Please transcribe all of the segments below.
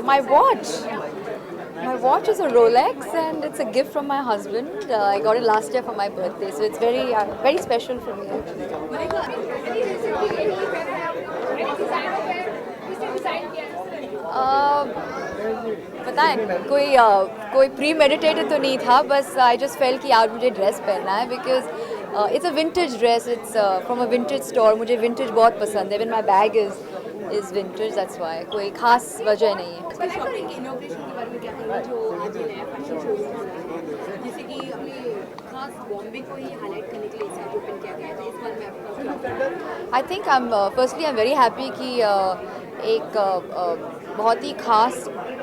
My watch. My watch is a Rolex, and it's a gift from my husband. I got it last year for my birthday, so it's very special for me. पता है कोई pre meditated तो नहीं था, बस I just fail कि यार मुझे ड्रेस पहनना है, because it's a vintage dress, it's from a vintage store. मुझे विंटेज बहुत पसंद है. Even my bag is vintage, that's why. कोई खास वजह नहीं है. शॉपिंग इनॉग्रेशन के बारे में क्या कहेंगे, जो आज ये नया फैशन शो हो रहा है, जैसे कि अपने खास बॉम्बे को ही हाईलाइट करने के लिए इसे ओपन किया गया है, इस बारे में आपका I think firstly I am very happy कि एक बहुत ही खास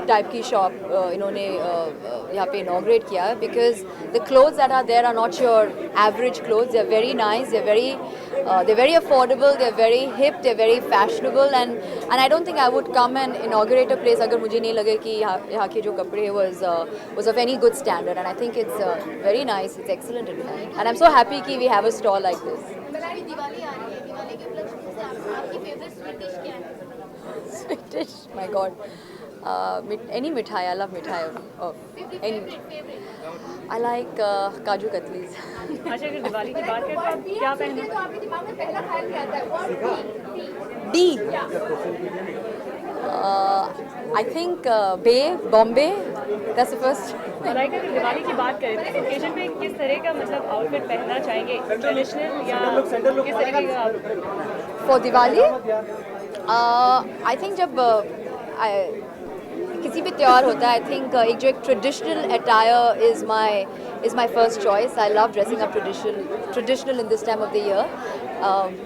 टाइप की शॉप इन्होंने यहाँ पे इनॉग्रेट किया है, because the clothes that are there are not your average clothes. They are very nice, they are very affordable, they are very hip, they are very fashionable, and I don't think I would come and inaugurate a place अगर मुझे नहीं लगे कि यहाँ के जो कपड़े was of any good standard. And I think it's very nice, it's excellent in fact, and I am so happy कि we have a stall like this. Diwali आ रही है, दिवाली के उपलक्ष्य से आपकी फेवरेट स्वीट डिश क्या है? Sweet dish, my God. Any mithai, I love mithai. Any. I like kaju katlis. अच्छा, अगर दिवाली की बात करें तो आप क्या पहनना? तो आपके दिमाग में पहला ख्याल क्या आता है? और D. I think Bombay. That's the first. Malaika, अगर दिवाली की बात करें तो ओकेजन पे किस तरह का मतलब आउटफिट पहनना चाहेंगे? ट्रेडिशनल या किस तरीके का आप? For Diwali, I think जब किसी भी त्यौहार होता है, आई थिंक एक जो एक traditional attire is my first choice. I love dressing up traditional in this time of the year.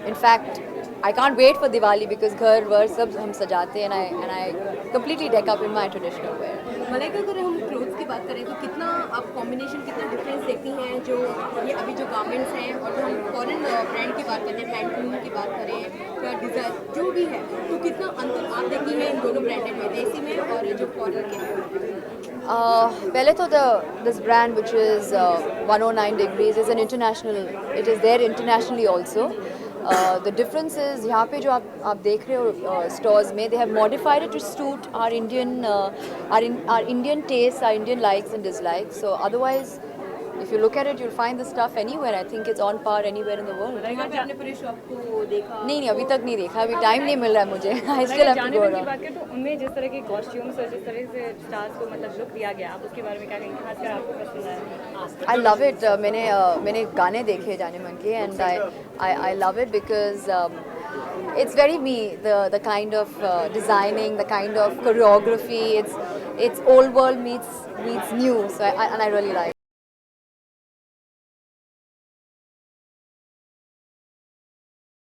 In fact I can't wait for Diwali because घर वर सब हम सजाते हैं, and I completely deck up in my traditional wear. Malaika, अगर हम clothes की बात करें तो कितना आप कॉम्बिनेशन, कितना डिफरेंस देखती हैं जो ये अभी जो गारमेंट्स हैं, और जो हम फॉरेन ब्रांड की बात करते हैं, पैंटलून की बात करें या डिज़ाइन जो भी है, तो कितना अंतर आप देखती हैं इन दोनों ब्रांडेड में, देसी में और जो फॉरेन के हैं? पहले तो this brand which is 109 degrees is an international, it is there internationally also. The difference is यहाँ पे जो आप देख रहे हो stores में, they have modified it to suit our Indian tastes, our Indian likes and dislikes. So otherwise, if you look at it, you'll find the stuff anywhere. I think it's on par anywhere in the world. आपने पूरे shop को देखा? नहीं, अभी तक नहीं देखा, अभी टाइम नहीं मिल रहा है मुझे. I still have to जाने go मन की around. बात करें तो उनमें जिस तरह के कॉस्ट्यूम्स और जिस तरह से स्टार्स को मतलब लुक दिया गया, आप उसके बारे में क्या कहेंगे? खासकर आपको पसंद आया? I love it. मैंने गाने देखे जाने मन के, and I love it because it's very me. The kind of designing, the kind of choreography. It's old world meets new. So I really like.